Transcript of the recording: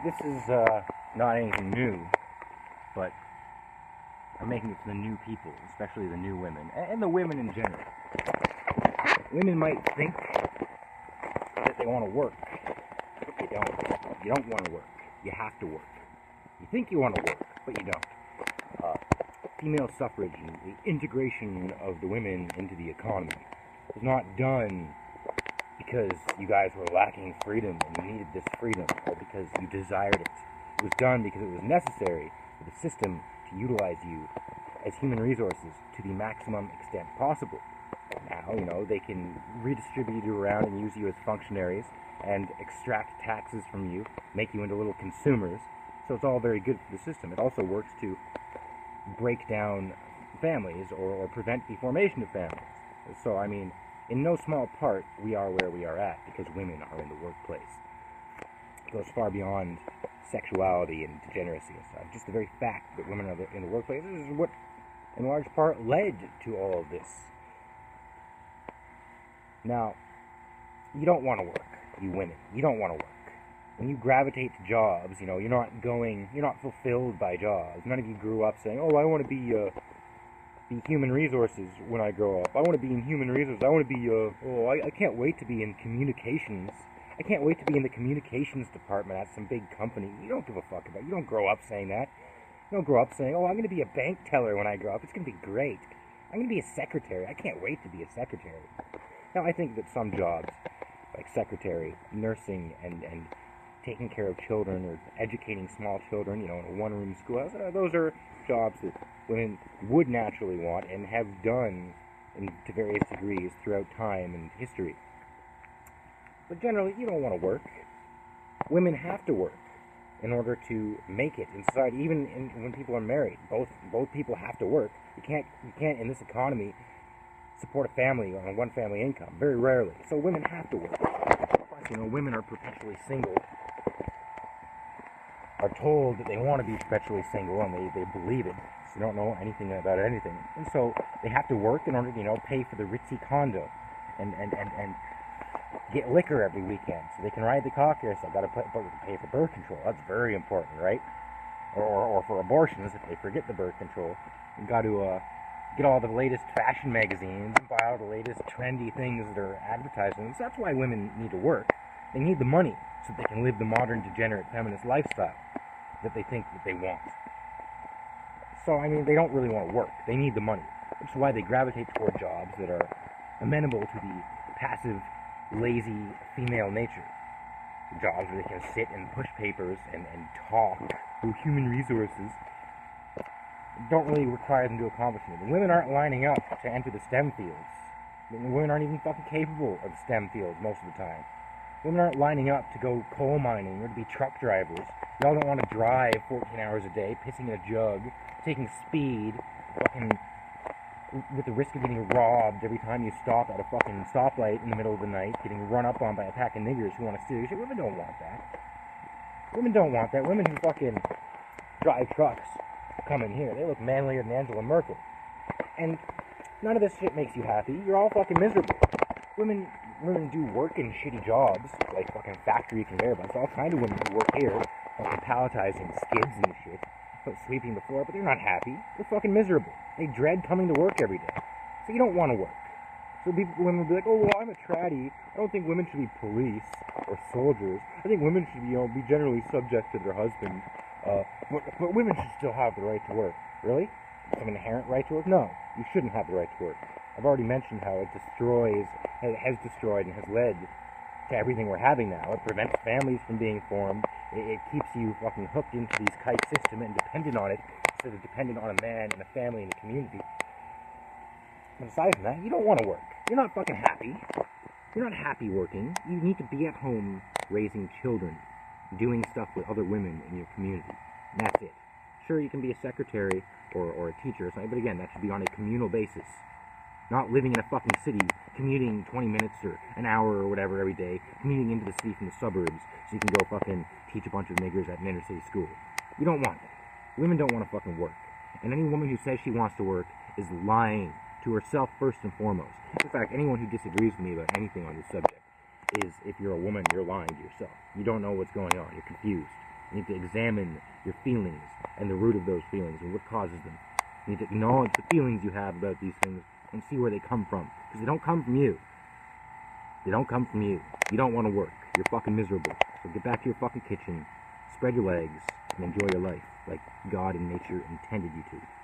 this is not anything new, but I'm making it for the new people, especially the new women, and the women in general. Women might think that they want to work, but you don't. You don't want to work. You have to work. You think you want to work, but you don't. Female suffrage and the integration of the women into the economy was not done because you guys were lacking freedom and you needed this freedom, or because you desired it. It was done because it was necessary for the system to utilize you as human resources to the maximum extent possible. Now, they can redistribute you around and use you as functionaries and extract taxes from you, make you into little consumers. So it's all very good for the system. It also works to break down families or prevent the formation of families. So, in no small part, we are where we are at because women are in the workplace. It goes far beyond sexuality and degeneracy and stuff. Just the very fact that women are in the workplace is what, in large part, led to all of this. Now, you don't want to work, you women. You don't want to work. When you gravitate to jobs, you're not fulfilled by jobs. None of you grew up saying, oh, I want to be human resources when I grow up. I want to be in human resources. I want to be, I can't wait to be in communications. I can't wait to be in the communications department at some big company. You don't give a fuck about it. You don't grow up saying that. You don't grow up saying, oh, I'm going to be a bank teller when I grow up. It's going to be great. I'm going to be a secretary. I can't wait to be a secretary. Now, I think that some jobs, like secretary, nursing, and taking care of children or educating small children, in a one-room schoolhouse, those are jobs that women would naturally want and have done to various degrees throughout time and history. But generally, you don't want to work. Women have to work in order to make it in society. Even when people are married, both people have to work. You can't in this economy support a family on a one-family income. Very rarely. So women have to work. Plus, women are perpetually single. Are told that they want to be perpetually single, and they believe it. So they don't know anything about anything, and so they have to work in order to pay for the ritzy condo, and get liquor every weekend, so they can ride the cocktail. So I've got to pay for birth control. That's very important, right? Or for abortions if they forget the birth control. You've got to get all the latest fashion magazines and buy all the latest trendy things that are advertising. So that's why women need to work. They need the money so they can live the modern, degenerate, feminist lifestyle that they think that they want. So, they don't really want to work. They need the money. Which is why they gravitate toward jobs that are amenable to the passive, lazy female nature. Jobs where they can sit and push papers and talk through human resources don't really require them to accomplish anything. Women aren't lining up to enter the STEM fields. Women aren't even fucking capable of STEM fields most of the time. Women aren't lining up to go coal mining or to be truck drivers. Y'all don't want to drive 14 hours a day, pissing in a jug, taking speed, fucking with the risk of getting robbed every time you stop at a fucking stoplight in the middle of the night, getting run up on by a pack of niggers who want to steal your shit. Women don't want that. Women don't want that. Women who fucking drive trucks come in here. They look manlier than Angela Merkel. And none of this shit makes you happy. You're all fucking miserable. Women do work in shitty jobs, like fucking factory conveyor belts. All kind of women who work here, fucking palletizing skids and shit, sweeping the floor, but they're not happy. They're fucking miserable. They dread coming to work every day. So you don't want to work. So women will be like, oh, well, I'm a traddy. I don't think women should be police or soldiers. I think women should be generally subject to their husband. But women should still have the right to work. Really? Some inherent right to work? No, you shouldn't have the right to work. I've already mentioned how it has destroyed and has led to everything we're having now. It prevents families from being formed. It keeps you fucking hooked into these kite system and dependent on it instead of dependent on a man and a family and a community. But aside from that, you don't want to work. You're not fucking happy. You're not happy working. You need to be at home raising children, doing stuff with other women in your community. And that's it. Sure, you can be a secretary or a teacher or something, but again, that should be on a communal basis. Not living in a fucking city, commuting 20 minutes or an hour or whatever every day, commuting into the city from the suburbs so you can go fucking teach a bunch of niggers at an inner city school. You don't want that. Women don't want to fucking work. And any woman who says she wants to work is lying to herself first and foremost. In fact, anyone who disagrees with me about anything on this subject is, if you're a woman, you're lying to yourself. You don't know what's going on. You're confused. You need to examine your feelings and the root of those feelings and what causes them. You need to acknowledge the feelings you have about these things and see where they come from. Because they don't come from you. They don't come from you. You don't want to work. You're fucking miserable. So get back to your fucking kitchen, spread your legs, and enjoy your life like God and nature intended you to.